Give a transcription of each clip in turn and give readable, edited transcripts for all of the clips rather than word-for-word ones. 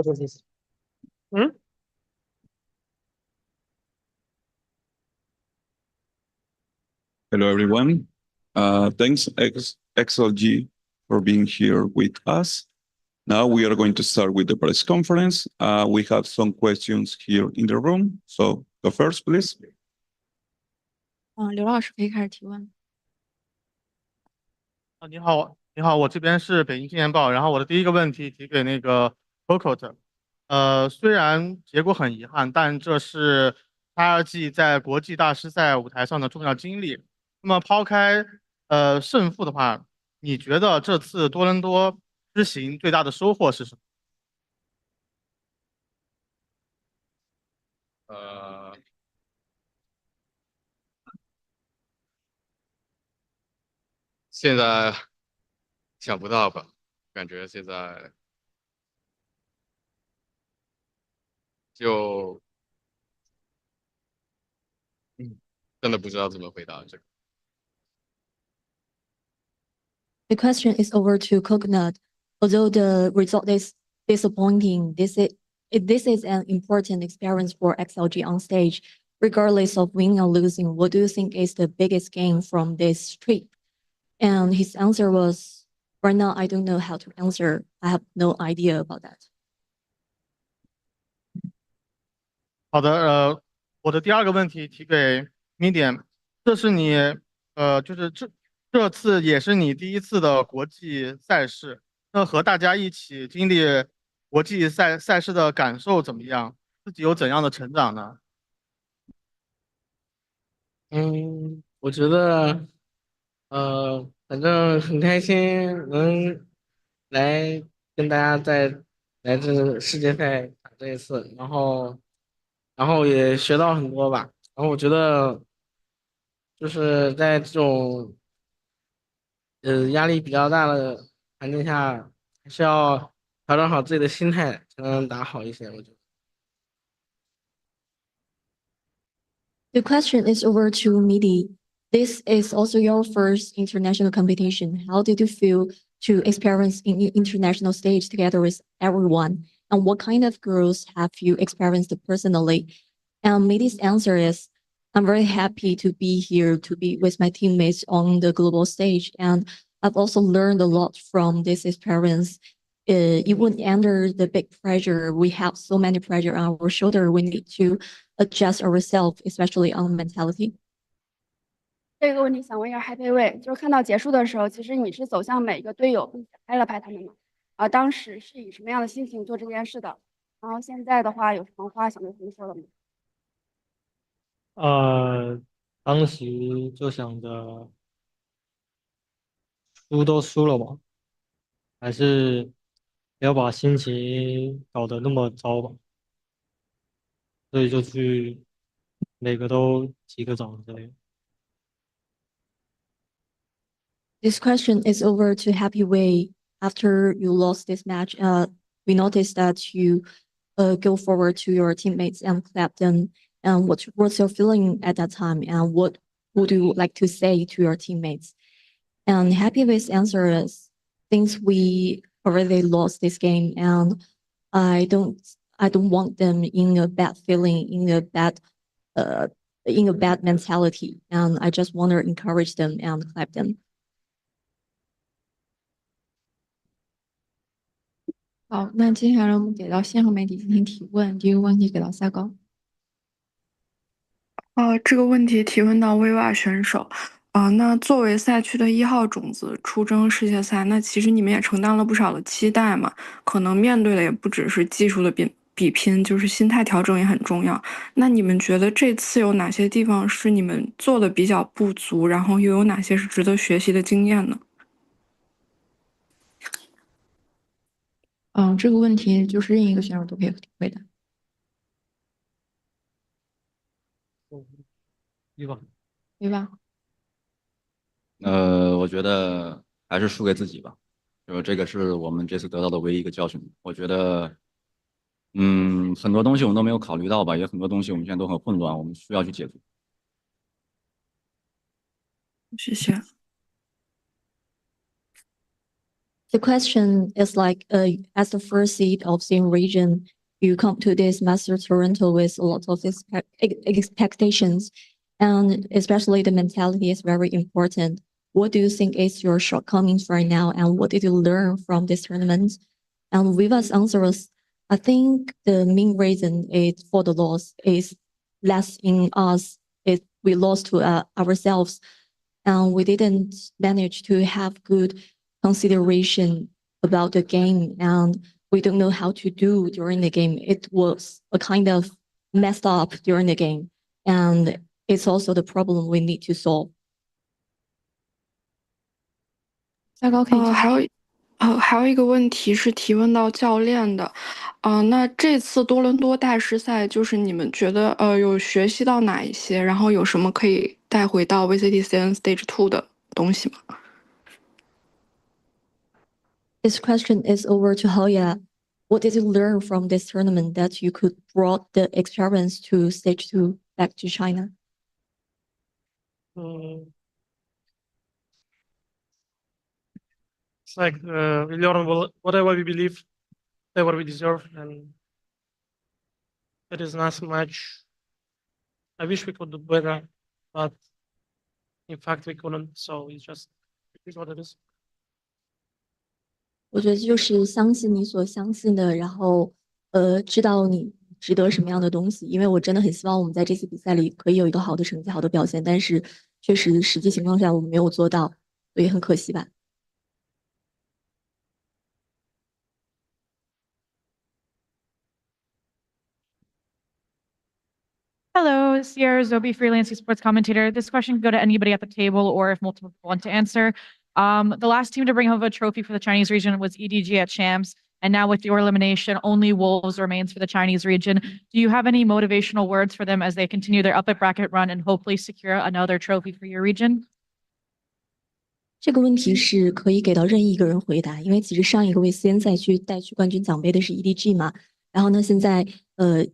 做这些事。嗯，Hello, everyone. Thanks, XLG, for being here with us. Now we are going to start with the press conference. We have some questions here in the room. So go first, please. 刘老师可以开始提问。你好，你好，我这边是北京青年报，然后我的第一个问题提给那个 Coco。虽然结果很遗憾，但这是他2季在国际大师赛舞台上的重要经历。那么抛开胜负的话，你觉得这次多伦多之行最大的收获是什么？呃，现在想不到吧？感觉现在就真的不知道怎么回答这个。The question is over to Coconut. Although the result is disappointing, this is an important experience for XLG on stage. Regardless of winning or losing, what do you think is the biggest gain from this trip? And his answer was, right now, I don't know how to answer. I have no idea about that. 好的，我的第二个问题提给 Medium，这是你就是这次也是你第一次的国际赛事，那和大家一起经历国际赛事的感受怎么样？自己有怎样的成长呢？我觉得，反正很开心能来跟大家来这世界赛打这一次，然后也学到很多吧。然后我觉得就是在这种压力比较大的环境下，还是要调整好自己的心态，才能打好一些。我觉得。The question is over to Midi. This is also your first international competition. How did you feel to experience in international stage together with everyone? And what kind of growth have you experienced personally? And Midi's answer is, I'm very happy to be here, to be with my teammates on the global stage. And I've also learned a lot from this experience. Even under the big pressure, we have so many pressure on our shoulder. We need to adjust ourselves, especially on mentality. 这个问题想问一下 Happy Way，就是看到结束的时候，其实你是走向每一个队友，并且拍了拍他们嘛？当时是以什么样的心情做这件事的？然后现在的话，有什么话想对他们说的吗？当时就想着输都输了嘛，还是不要把心情搞得那么糟吧，所以就去每个都击个掌之类的。This question is over to Happy Way. After you lost this match, we noticed that you go forward to your teammates and clap them. And what's your feeling at that time? And what would you like to say to your teammates? And Happy Way's answer is, since we already lost this game, and I don't want them in a bad feeling, in a bad mentality. And I just want to encourage them and clap them. 好，那接下来我们给到线上媒体进行提问。第一个问题给到赛高。这个问题提问到 VWA 选手，那作为赛区的1号种子出征世界赛，那其实你们也承担了不少的期待嘛，可能面对的也不只是技术的比拼，就是心态调整也很重要。那你们觉得这次有哪些地方是你们做的比较不足，然后又有哪些是值得学习的经验呢？这个问题就是任意一个选手都可以回答。对吧？对吧？我觉得还是输给自己吧，就这个是我们这次得到的唯一一个教训。我觉得，很多东西我们都没有考虑到吧，也很多东西我们现在都很混乱，我们需要去解决。谢谢。The question is like, as the first seed of same region, you come to this Masters Toronto with a lot of expectations, and especially the mentality is very important. What do you think is your shortcomings right now, and what did you learn from this tournament? And Viva's answer was, I think the main reason is for the loss is less in us. We lost to ourselves, and we didn't manage to have good consideration about the game, and we don't know how to do during the game. It was a kind of messed up during the game, and it's also the problem we need to solve. 还有一个问题是提问到教练的，那这次多伦多大师赛，就是你们觉得有学习到哪一些，然后有什么可以带回到 VCT CN Stage 2的东西吗？ This question is over to Hoya. What did you learn from this tournament that you could brought the experience to Stage 2 back to China? It's like we learn whatever we believe, whatever we deserve, and there is not much. I wish we could do better, but in fact we couldn't. So it is what it is. 我觉得就是相信你所相信的，然后知道你值得什么样的东西。因为我真的很希望我们在这次比赛里可以有一个好的成绩、好的表现，但是确实实际情况下我们没有做到，所以很可惜吧。Hello, Sierra Zobi, freelance esports commentator. This question can go to anybody at the table or if multiple people want to answer. The last team to bring home a trophy for the Chinese region was EDG at Champs. And now with your elimination, only Wolves remains for the Chinese region. Do you have any motivational words for them as they continue their upper bracket run and hopefully secure another trophy for your region? 这个问题是可以给到任意一个人回答，因为其实上一个为 CN 赛区带去冠军奖杯的是 EDG 嘛。然后呢，现在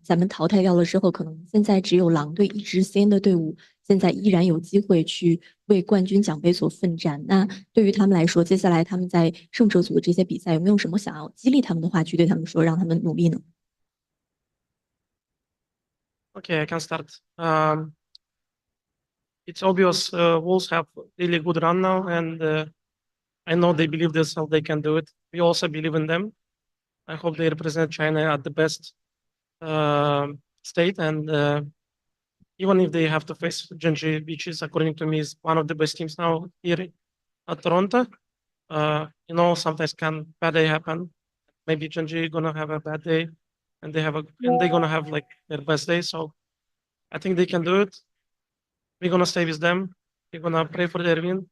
咱们淘汰掉了之后，可能现在只有狼队一支 CN 的队伍，现在依然有机会去为冠军奖杯所奋战。那对于他们来说，接下来他们在胜者组的这些比赛，有没有什么想要激励他们的话去对他们说，让他们努力呢？ Okay, I can start. It's obvious Wolves have really good run now, and I know they believe themselves they can do it. We also believe in them. I hope they represent China at the best state, and even if they have to face Genji, which is, according to me, is one of the best teams now here at Toronto. Sometimes bad day happen. Maybe Genji gonna have a bad day, and they're gonna have like their best day. So I think they can do it. We're gonna stay with them. We're gonna pray for their win,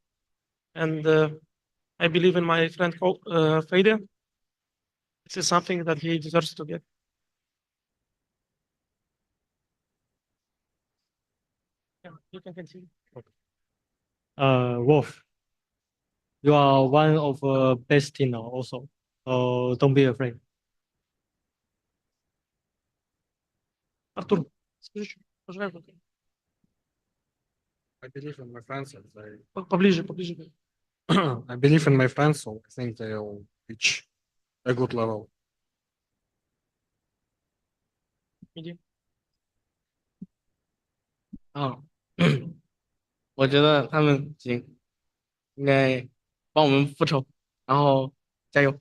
and I believe in my friend Fede. This is something that he deserves to get. Yeah, you can continue. Wolf, you are one of the best team now also, so don't be afraid. Artur, I believe in my friends. Поближе. I believe in my friends, so I think they'll reach a good level. 我觉得他们行，应该帮我们复仇，然后加油。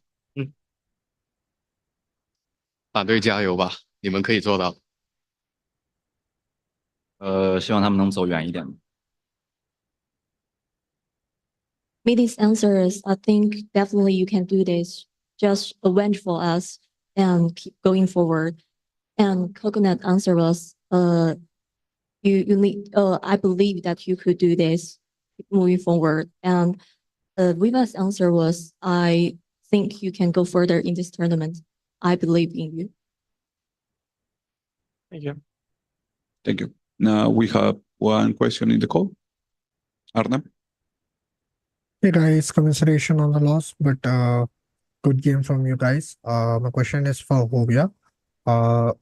反对加油吧，你们可以做到。希望他们能走远一点。Mitty's answer is, I think definitely you can do this. Just avenge for us and keep going forward. And Coconut answer was, you need. I believe that you could do this, keep moving forward. And Viva's answer was, I think you can go further in this tournament. I believe in you. Thank you. Thank you. Now we have one question in the call. Arnab? Hey guys, commiseration on the loss, but good game from you guys. My question is for Hovia. I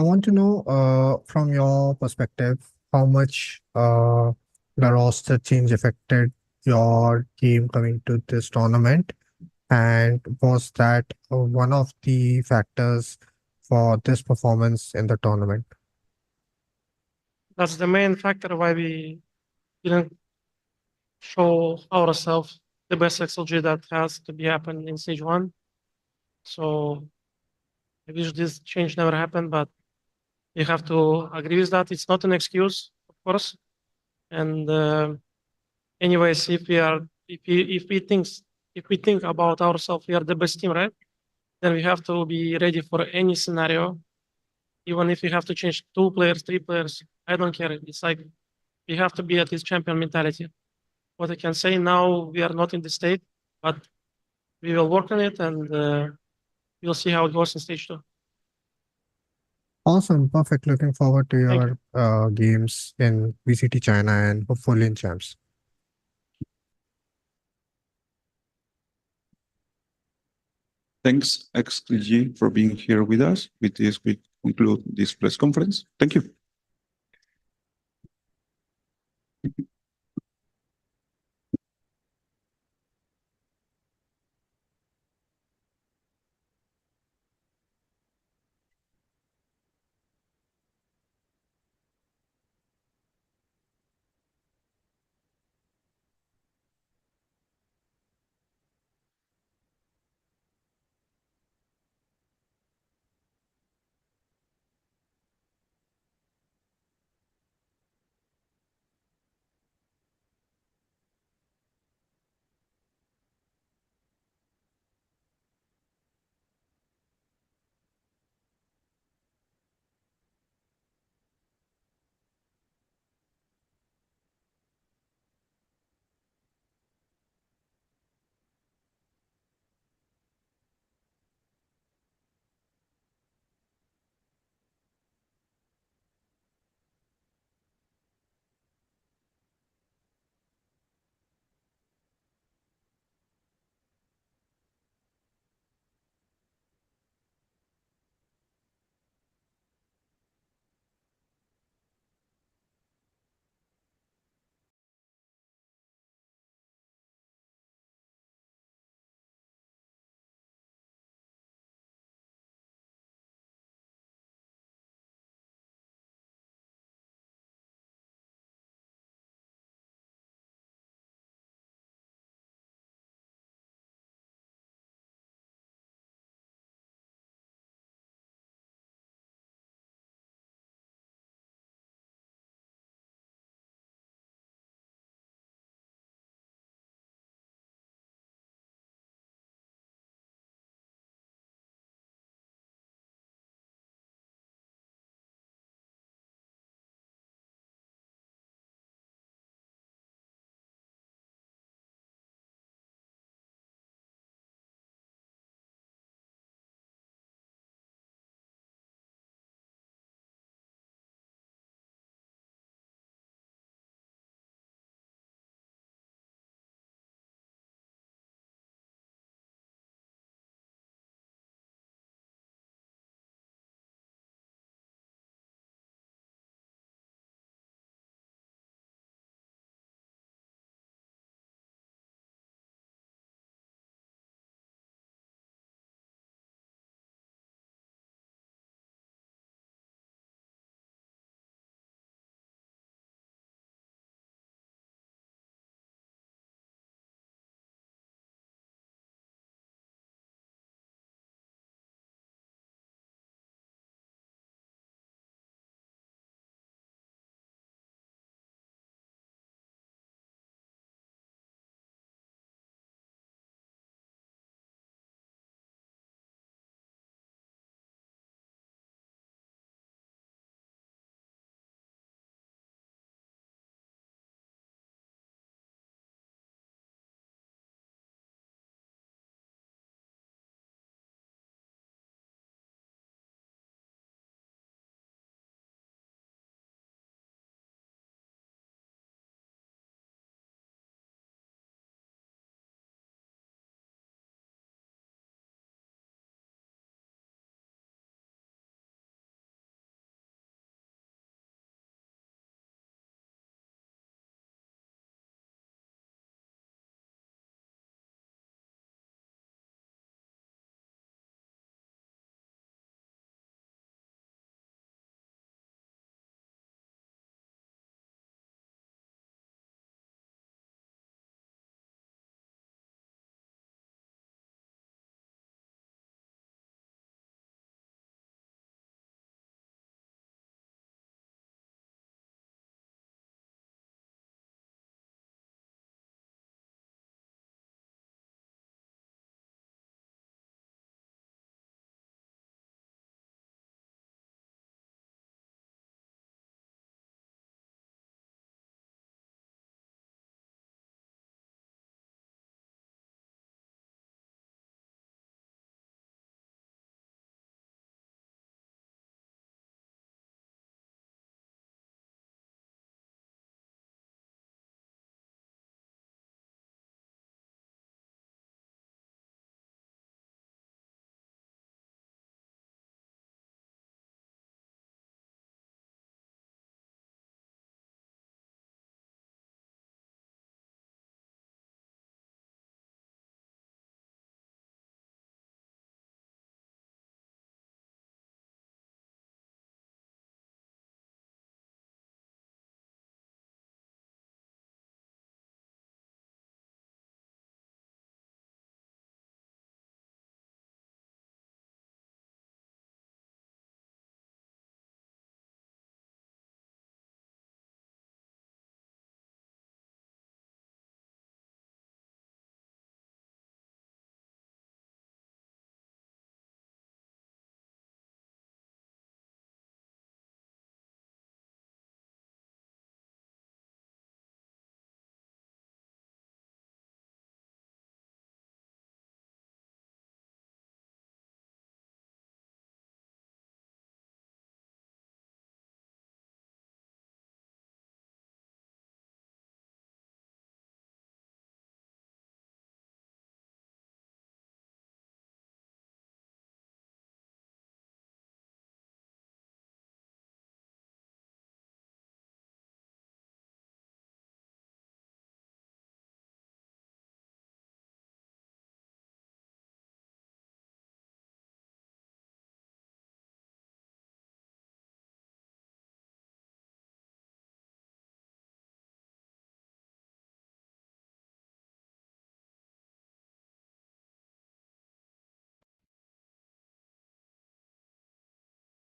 want to know from your perspective how much the roster change affected your team coming to this tournament, And was that one of the factors for this performance in the tournament? That's the main factor why we didn't show ourselves the best XLG that has to be happened in stage one. So I wish this change never happened, but you have to agree with that. It's not an excuse, of course. And anyways, if we think about ourselves, we are the best team, right? Then we have to be ready for any scenario, even if we have to change 2 players, 3 players. I don't care. It's like we have to be at this champion mentality. What I can say now, we are not in the state, but we will work on it and we'll see how it goes in stage two. Awesome, perfect. Looking forward to Thank your games in VCT China and hopefully in champs. Thanks, XLG, for being here with us. With this, we conclude this press conference. Thank you.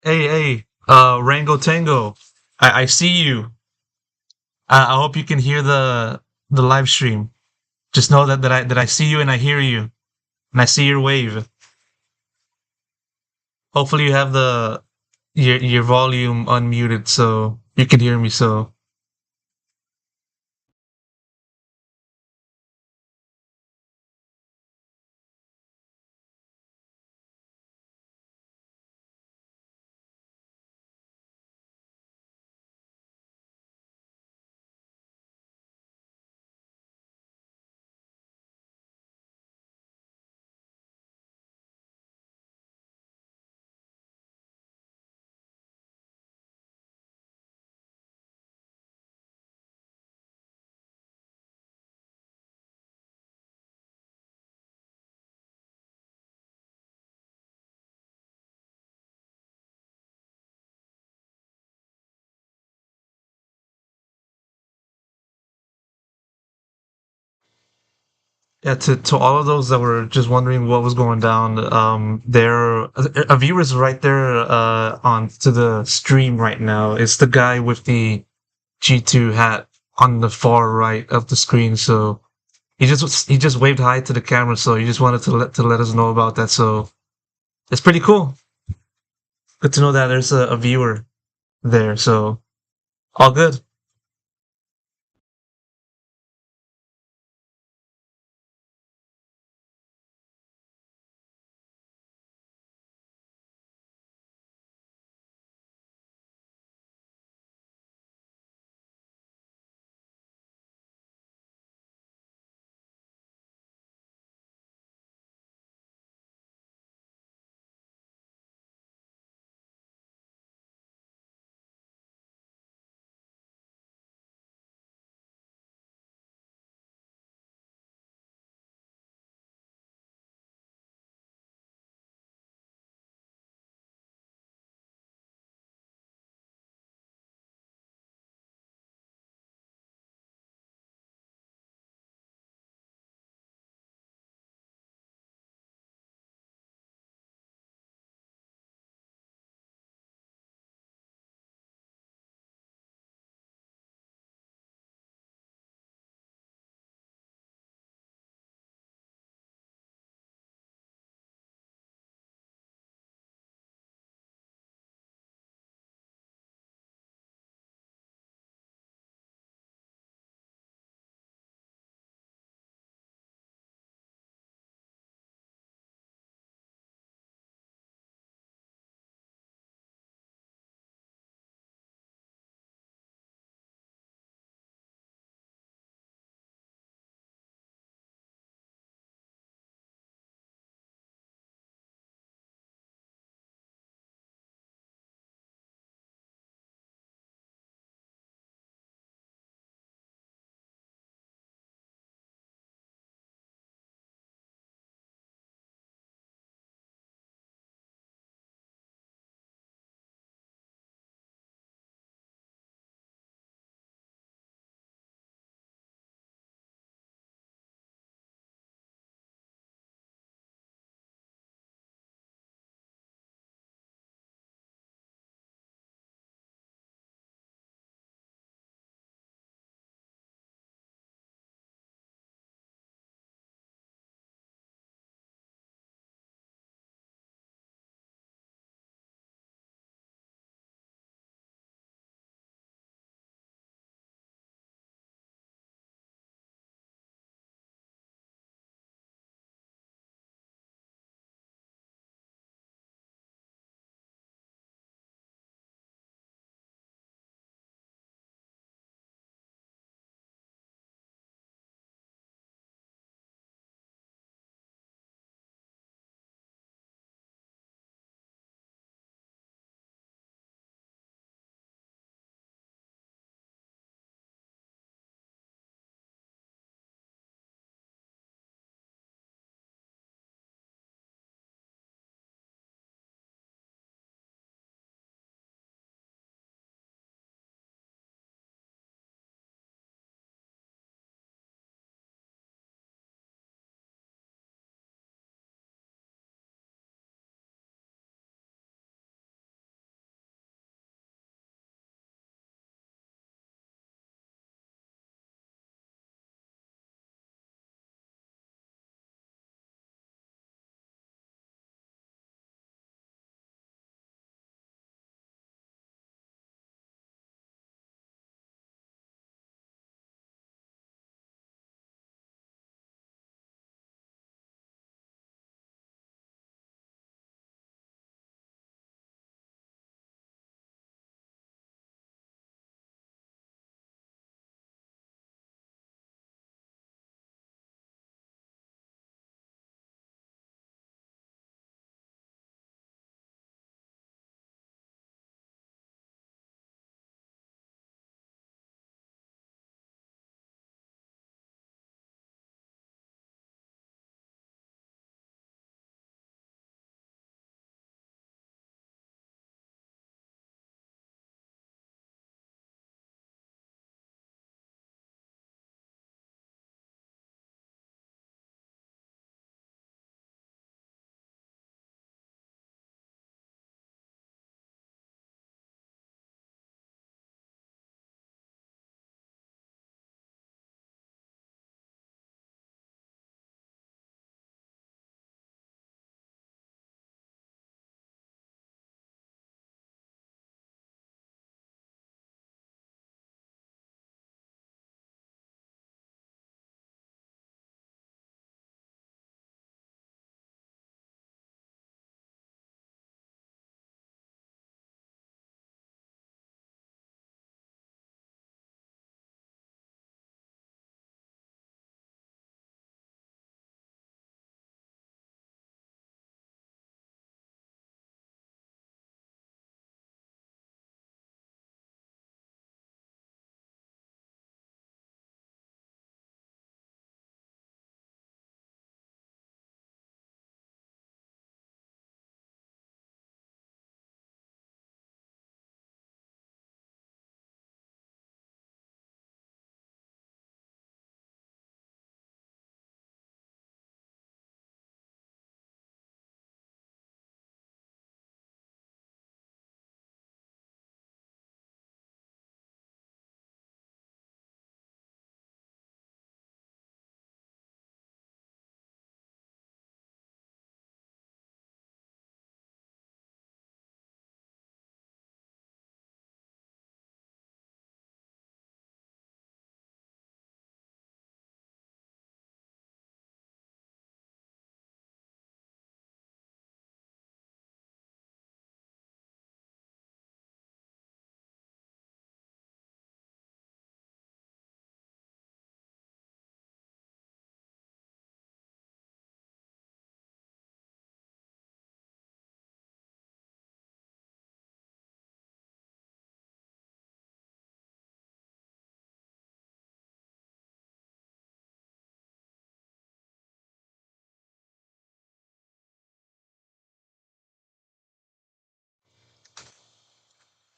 Rango Tango. I see you. I hope you can hear the live stream. Just know that I see you and I hear you and I see your wave. Hopefully you have your volume unmuted so you can hear me. So yeah, to all of those that were just wondering what was going down, there a viewer's right there on to the stream right now. It's the guy with the G2 hat on the far right of the screen. So he just waved hi to the camera. So he just wanted to let us know about that. So it's pretty cool. Good to know that there's a viewer there. So all good.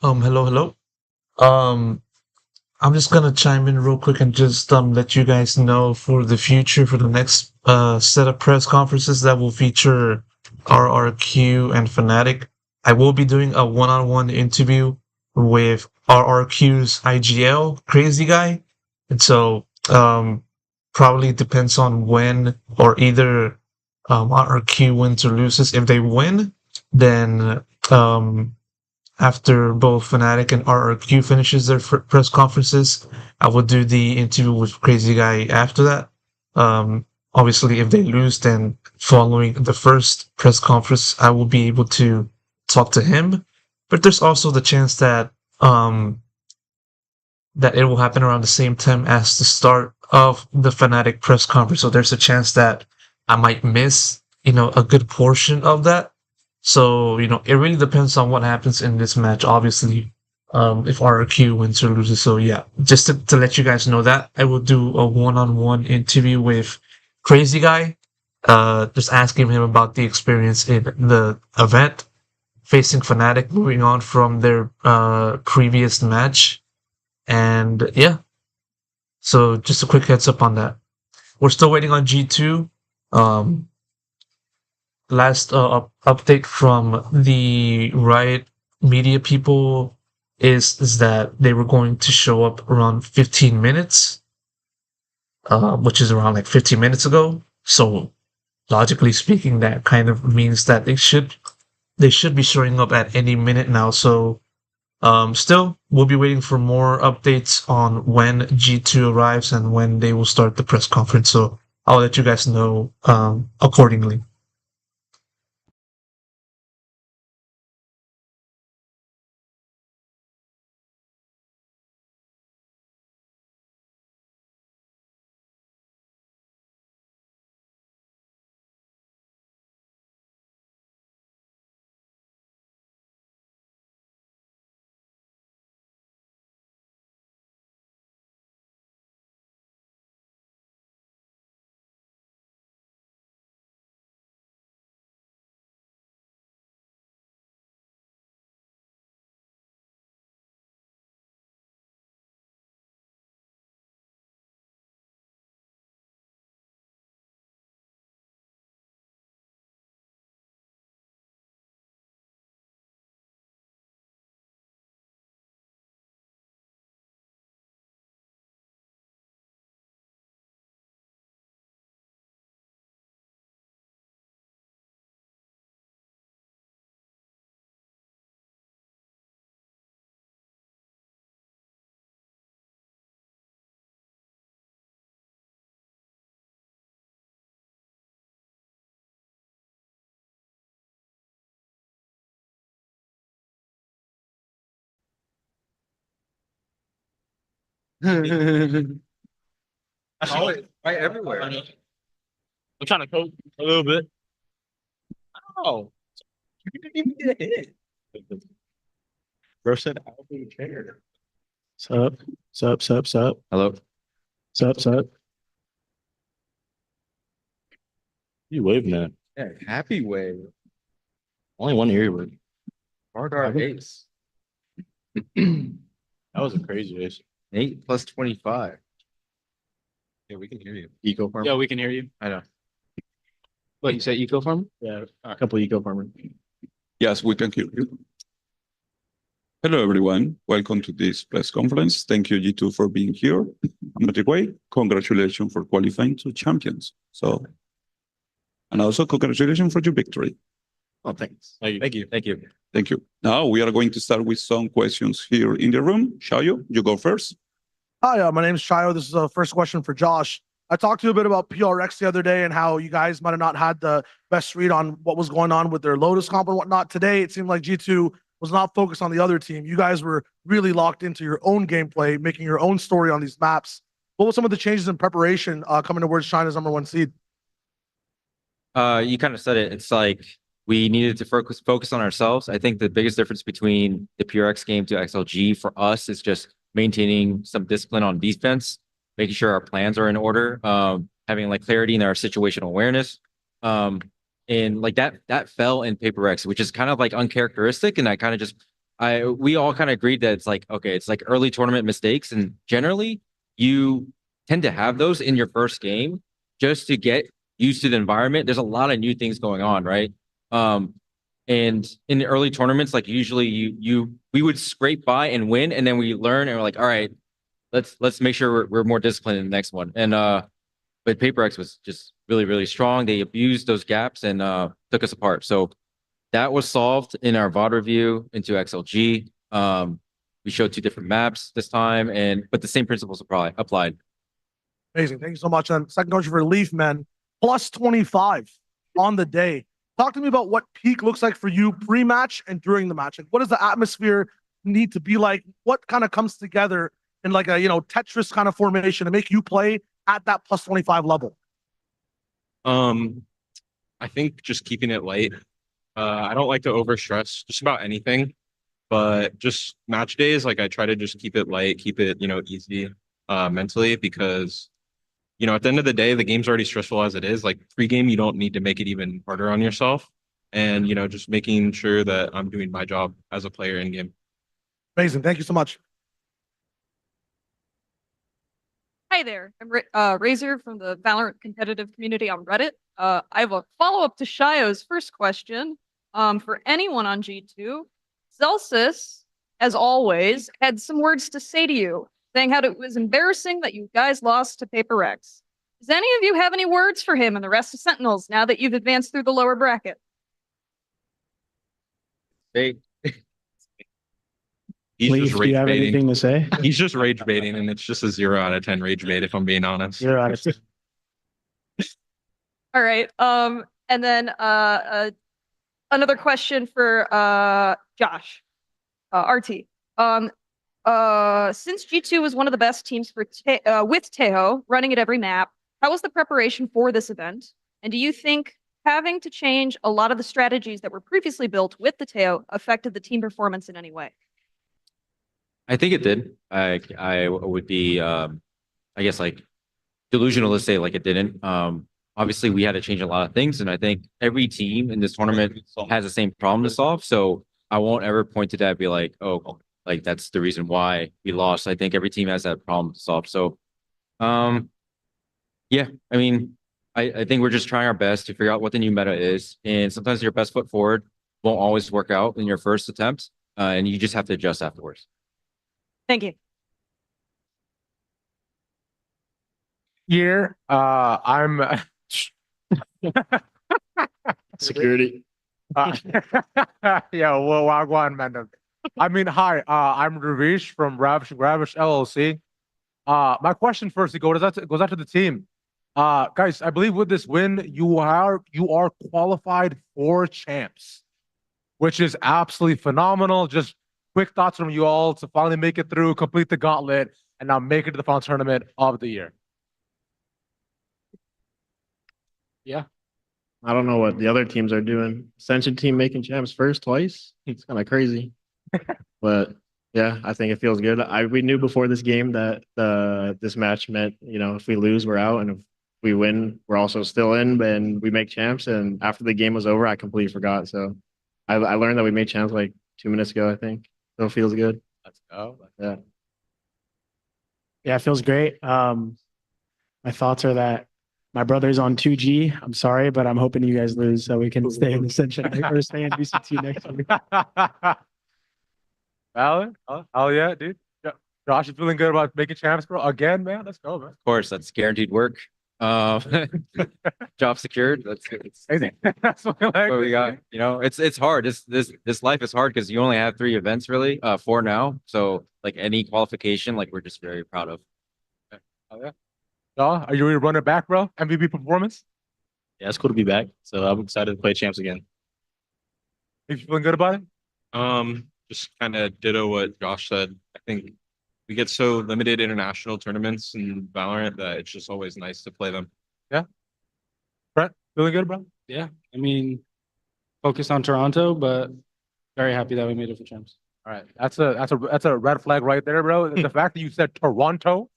Hello. I'm just gonna chime in real quick and just let you guys know for the future for the next set of press conferences that will feature RRQ and Fnatic. I will be doing a one-on-one interview with RRQ's IGL Crazy Guy, and so probably depends on when or either RRQ wins or loses. If they win, then after both Fnatic and RRQ finishes their press conferences, I will do the interview with Crazy Guy after that. Obviously, if they lose, then following the first press conference, I will be able to talk to him. But there's also the chance that that it will happen around the same time as the start of the Fnatic press conference. So there's a chance that I might miss, a good portion of that. So, it really depends on what happens in this match, obviously, if RRQ wins or loses. So, yeah, just to let you guys know that, I will do a one-on-one interview with Crazy Guy, just asking him about the experience in the event, facing Fnatic, moving on from their previous match. And, yeah, so just a quick heads up on that. We're still waiting on G2. Last update from the Riot media people is that they were going to show up around 15 minutes, which is around like 15 minutes ago. So logically speaking, that kind of means that they should be showing up at any minute now. So still, we'll be waiting for more updates on when G2 arrives and when they will start the press conference. So I'll let you guys know accordingly. Right everywhere. I'm trying to cope a little bit. Oh, you didn't even get a hit. Bro said I'll be a chair. Sup? Hello. Sup? You waving that? Yeah, happy wave. Only one ear wave. Hard art ace. That was a crazy ace. 8 plus 25. Yeah, we can hear you. Eco farmer. Yeah, we can hear you. I know. What, you said eco farmer? Yeah, a couple eco farmers. Yes, we can hear you. Hello, everyone. Welcome to this press conference. Thank you, G2, for being here. And by the way, congratulations for qualifying to champions. So, and also congratulations for your victory. Oh, thanks. Thank you. Thank you. Now we are going to start with some questions here in the room. Shayo, you go first. Hi, my name's Shayo. This is a first question for Josh. I talked to you a bit about PRX the other day and how you guys might have not had the best read on what was going on with their Lotus comp and whatnot. Today, it seemed like G2 was not focused on the other team. You guys were really locked into your own gameplay, making your own story on these maps. What were some of the changes in preparation coming towards China's #1 seed? You kind of said it. It's like we needed to focus on ourselves. I think the biggest difference between the PRX game to XLG for us is just maintaining some discipline on defense, making sure our plans are in order, having like clarity in our situational awareness. And like that fell in Paper X, which is kind of like uncharacteristic. And I kind of just we all kind of agreed that it's like, okay, it's like early tournament mistakes. And generally you tend to have those in your first game just to get used to the environment. There's a lot of new things going on, right? And in the early tournaments, like usually we would scrape by and win, and then we learn and we're like, all right, let's make sure we're more disciplined in the next one. And but Paper X was just really, really strong. They abused those gaps and took us apart. So that was solved in our VOD review into XLG. We showed 2 different maps this time, but the same principles applied. Amazing. Thank you so much. And second question for Leaf, man. Plus 25 on the day. Talk to me about what peak looks like for you pre-match and during the match. Like, what does the atmosphere need to be like? What kind of comes together in like a, Tetris kind of formation to make you play at that plus 25 level? I think just keeping it light. I don't like to overstress just about anything, but just match days, like I try to just keep it light, keep it, easy mentally, because at the end of the day, the game's already stressful as it is. Like pre-game, you don't need to make it even harder on yourself. And, just making sure that I'm doing my job as a player in game. Amazing. Thank you so much. Hi there. I'm Razor from the VALORANT competitive community on Reddit. I have a follow-up to Shio's first question. For anyone on G2, Celsius, as always, had some words to say to you, saying how it was embarrassing that you guys lost to Paper X. Does any of you have any words for him and the rest of Sentinels now that you've advanced through the lower bracket? Hey. Leaf, do you have anything to say? He's just rage baiting, and it's just a 0 out of 10 rage bait, if I'm being honest. 0 out of 10. All right. And then another question for Josh, RT. Since G2 was one of the best teams for with Teho running at every map, how was the preparation for this event? And do you think having to change a lot of the strategies that were previously built with the Teho affected the team performance in any way? I think it did. I would be, I guess, like delusional to say like it didn't. Obviously, we had to change a lot of things, and I think every team in this tournament has the same problem to solve. So I won't ever point to that and be like, oh, like that's the reason why we lost. I think every team has that problem to solve. So, yeah, I mean, I think we're just trying our best to figure out what the new meta is, and sometimes your best foot forward won't always work out in your first attempt, and you just have to adjust afterwards. Thank you. Here, I'm security. Yeah, well, Wagwan, man. I mean, hi, I'm Ravish from Ravish LLC. My question first goes out to the team. Guys, I believe with this win, you are qualified for champs, which is absolutely phenomenal. Just quick thoughts from you all to finally make it through, complete the gauntlet, and now make it to the final tournament of the year. Yeah. I don't know what the other teams are doing. Ascension team making champs first twice. It's kind of crazy. But yeah, I think it feels good. We knew before this game that this match meant, if we lose, we're out, and if we win, we're also still in, and we make champs. And after the game was over, I completely forgot. So I learned that we made champs like 2 minutes ago, I think. So it feels good. Let's go. Yeah. Yeah, it feels great. My thoughts are that my brother's on 2G. I'm sorry, but I'm hoping you guys lose so we can stay in Ascension or stay in VCT next week. Valid? Oh yeah, dude. Yeah. Josh, you feeling good about making champs, bro? Again, man. Let's go, man. Of course, that's guaranteed work. Job secured. That's what we got. It's hard. This life is hard because you only have 3 events really, 4 now. So like any qualification, like we're just very proud of. Oh yeah. Are you ready to run it back, bro? MVP performance? Yeah, it's cool to be back. So I'm excited to play champs again. You feeling good about it? Just kind of ditto what Josh said. I think we get so limited international tournaments in VALORANT that it's just always nice to play them. Yeah. Brett, feeling good, bro? Yeah. I mean, focused on Toronto, but very happy that we made it for champs. All right. That's a red flag right there, bro. The fact that you said Toronto.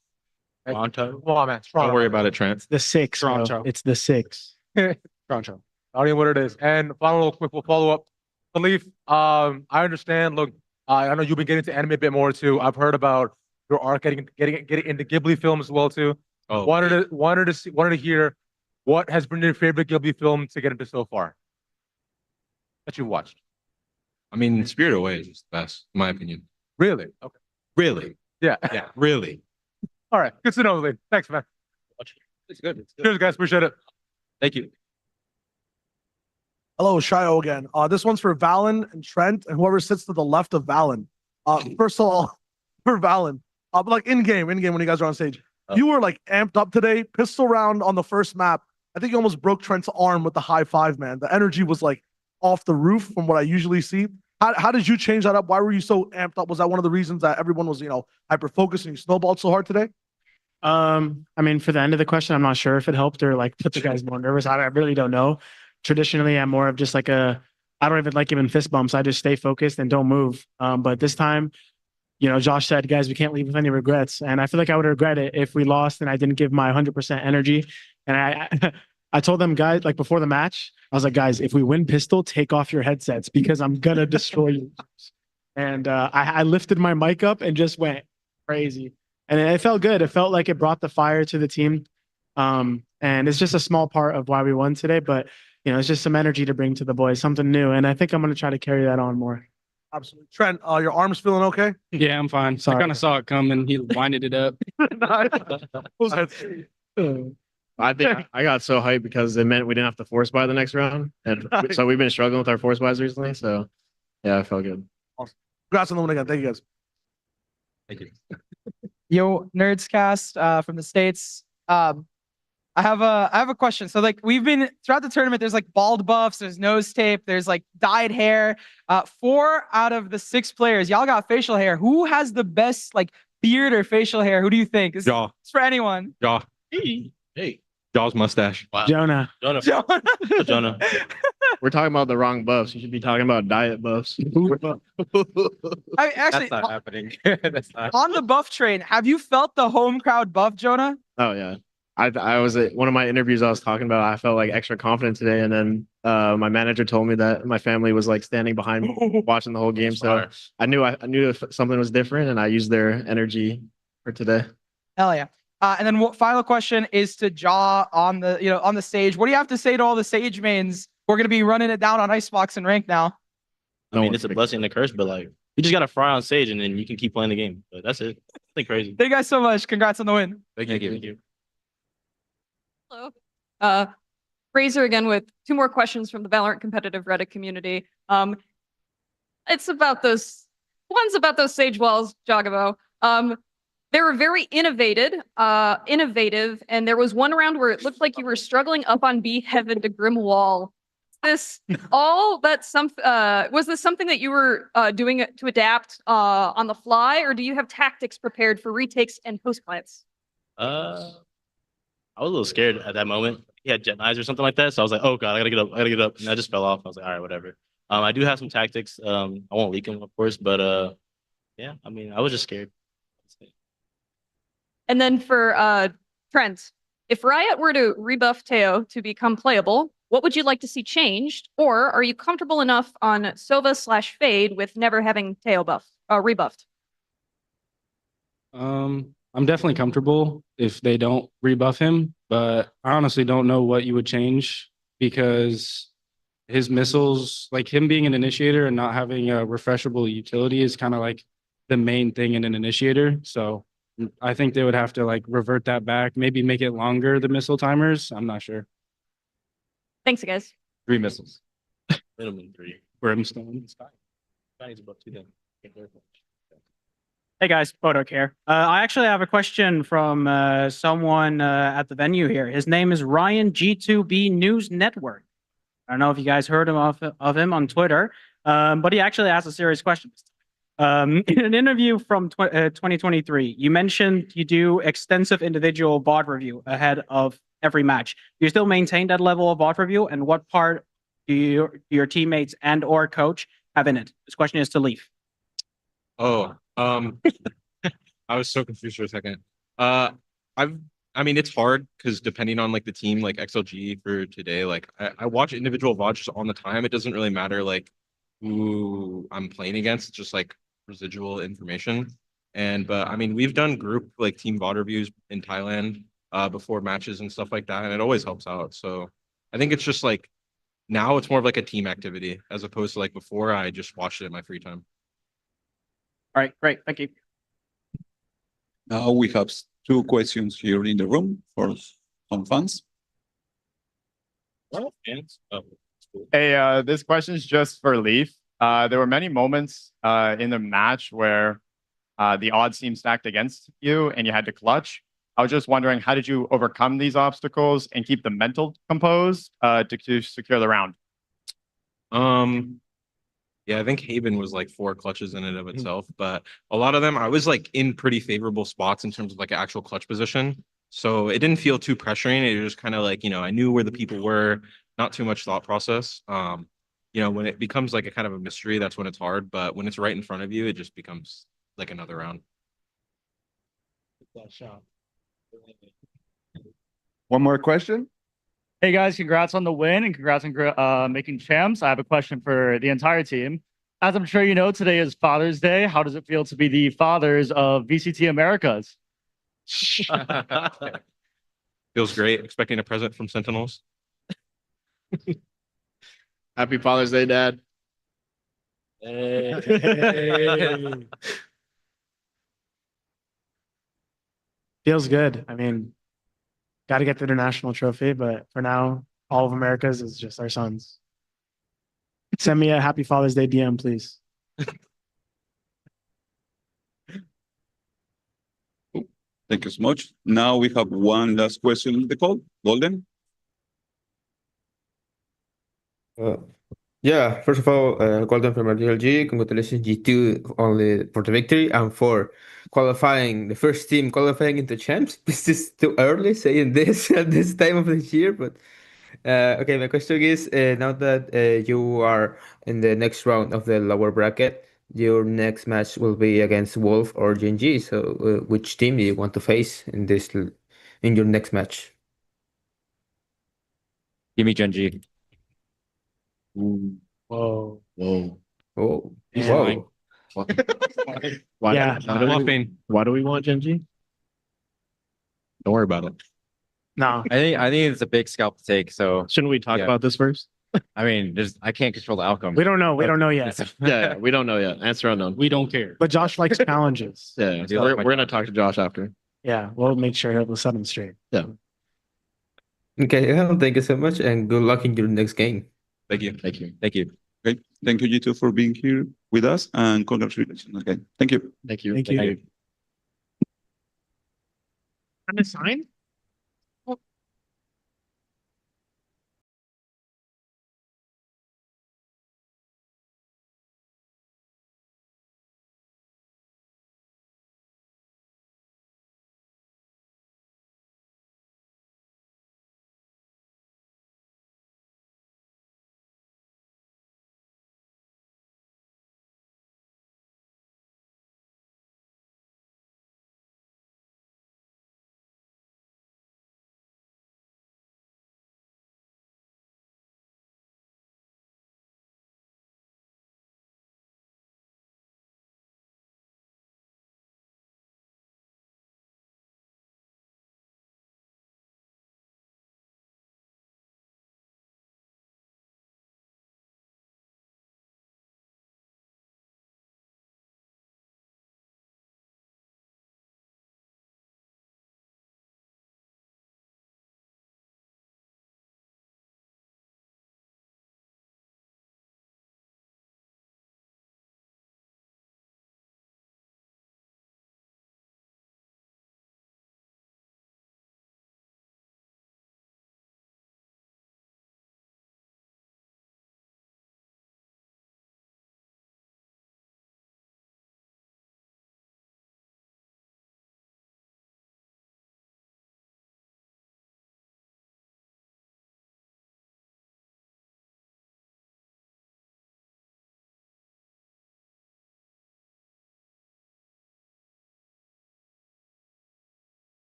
Toronto. Come on, man. Don't worry about it, Trent. It's the 6. Toronto. It's the 6. Toronto. I don't know what it is. And final quick, we'll follow up. Belief. I understand. Look, I know you've been getting into anime a bit more too. I've heard about your arc getting into Ghibli films as well too. Oh, Wanted to hear what has been your favorite Ghibli film to get into so far that you've watched. I mean, Spirited Away is just the best, in my opinion. Really? Okay. Really? Yeah. Yeah, really. All right. Good to know, Lee. Thanks, man. It's good. It's good. Cheers, guys. Appreciate it. Thank you. Hello, Shio again. This one's for Valen and Trent and whoever sits to the left of Valen. First of all, for Valen, but like in game when you guys are on stage, you were like amped up today. Pistol round on the first map. I think you almost broke Trent's arm with the high five, man. The energy was like off the roof from what I usually see. How did you change that up? Why were you so amped up? Was that one of the reasons that everyone was, hyper focused and you snowballed so hard today? I mean, for the end of the question, I'm not sure if it helped or like put the guys more nervous. I really don't know. Traditionally, I'm more of just like I don't even like giving fist bumps. I just stay focused and don't move. But this time, Josh said, guys, we can't leave with any regrets. And I feel like I would regret it if we lost and I didn't give my 100% energy. And I told them, guys, like before the match, I was like, guys, if we win pistol, take off your headsets because I'm going to destroy you. And I lifted my mic up and just went crazy. And it felt good. It felt like it brought the fire to the team. And it's just a small part of why we won today. But, it's just some energy to bring to the boys, something new. And I think I'm going to try to carry that on more. Absolutely. Trent, your arm's feeling okay? Yeah, I'm fine. Sorry. I kind of saw it coming. He winded it up. I think I got so hyped because it meant we didn't have to force buy the next round. And so we've been struggling with our force buys recently. So yeah, I felt good. Awesome. Congrats on the win again. Thank you guys. Thank you. Yo, Nerdscast from the States. I have a question. So like we've been throughout the tournament, there's like bald buffs, there's nose tape, there's like dyed hair. 4 out of the 6 players, y'all got facial hair. Who has the best like beard or facial hair? Who do you think? It's for anyone. Jaw. Hey. Jaw's mustache. Wow. Jonah. Jonah. We're talking about the wrong buffs. You should be talking about diet buffs. I actually That's not happening. That's not. on the buff train, have you felt the home crowd buff, Jonah? Oh yeah. I was at one of my interviews I was talking about. I felt like extra confident today, and then my manager told me that my family was like standing behind me watching the whole game. So I knew if something was different, and I used their energy for today. Hell yeah. And then final question is to Jaw on the stage. What do you have to say to all the Sage mains? We're gonna be running it down on Icebox and rank now. I mean, it's a blessing and a curse, but like you just gotta fry on stage and then you can keep playing the game. But that's it. Nothing crazy. Thank you guys so much. Congrats on the win. Thank you. Hello. Razor again with 2 more questions from the Valorant competitive Reddit community. It's about those Sage Walls, Jagavo. They were very innovative, and there was one round where it looked like you were struggling up on B heaven to Grim Wall. Was this something that you were doing to adapt on the fly, or do you have tactics prepared for retakes and post plants? I was a little scared at that moment. He had jet knives or something like that. So I was like, oh God, I gotta get up. And I just fell off. I was like, all right, whatever. I do have some tactics. I won't leak them, of course, but yeah, I mean, I was just scared. And then for Trent, if Riot were to rebuff Teo to become playable, what would you like to see changed? Or are you comfortable enough on Sova/Fade with never having Teo rebuffed? I'm definitely comfortable if they don't rebuff him, but I honestly don't know what you would change because his missiles, like him being an initiator and not having a refreshable utility is kind of like the main thing in an initiator. So I think they would have to like revert that back, maybe make it longer, the missile timers. I'm not sure. Thanks, guys. 3 missiles. Minimum 3. Brimstone. Sky's above 2 then. Hey guys, Bodok here. I actually have a question from someone at the venue here. His name is Ryan G2B News Network. I don't know if you guys heard of him on Twitter, but he actually asked a serious question. In an interview from 2023, you mentioned you do extensive individual VOD review ahead of every match. Do you still maintain that level of VOD review, and what part do your teammates and or coach have in it? This question is to Leaf. Oh, I was so confused for a second. I mean, it's hard because depending on like the team, like XLG for today, like I watch individual VODs just on the time. It doesn't really matter like who I'm playing against. It's just like residual information. But I mean, we've done group like team VOD reviews in Thailand before matches and stuff like that, and it always helps out. So I think it's just like now it's more of like a team activity as opposed to like before I just watched it in my free time. All right, great. Thank you. Now we have 2 questions here in the room for some fans. Hey, this question is just for Leaf. There were many moments in the match where the odds seemed stacked against you and you had to clutch. I was just wondering, how did you overcome these obstacles and keep the mental composed to secure the round? Yeah, I think Haven was like 4 clutches in and of itself, but a lot of them I was like in pretty favorable spots in terms of like actual clutch position. So it didn't feel too pressuring. It was kind of like, you know, I knew where the people were, not too much thought process. You know, when it becomes like a kind of a mystery, that's when it's hard. But when it's right in front of you, it just becomes like another round. One more question. Hey guys, congrats on the win and congrats on making champs. I have a question for the entire team. As I'm sure you know, today is Father's Day. How does it feel to be the fathers of VCT Americas? Feels great. Expecting a present from Sentinels. Happy Father's Day, Dad. Feels good. I mean, got to get the international trophy, but for now, all of America's is just our sons. Send me a Happy Father's Day DM, please. Thank you so much. Now we have one last question in the call. Golden. Yeah, first of all, Golden from RTLG, congratulations G2 only for the victory and for qualifying the first team qualifying into champs. This is too early saying this at this time of the year, but okay, my question is now that you are in the next round of the lower bracket, your next match will be against Wolf or Genji. So which team do you want to face in your next match? Give me Genji. Whoa. Whoa. Oh, He's whoa. lying. Why, Yeah. why do we want Genji? Don't worry about it. No. I think it's a big scalp to take. So shouldn't we talk about this first? I mean, I can't control the outcome. We don't know. We don't know yet. Yeah, we don't know yet. Answer unknown. We don't care. But Josh likes challenges. Yeah, do we're like my gonna talk to Josh after. Yeah, we'll make sure he'll set him straight. Yeah. Okay, well, thank you so much and good luck in your next game. Thank you. Thank you. Thank you. Okay. Thank you, G2, for being here with us and congratulations again. Thank you. Thank you. Thank you. And a sign?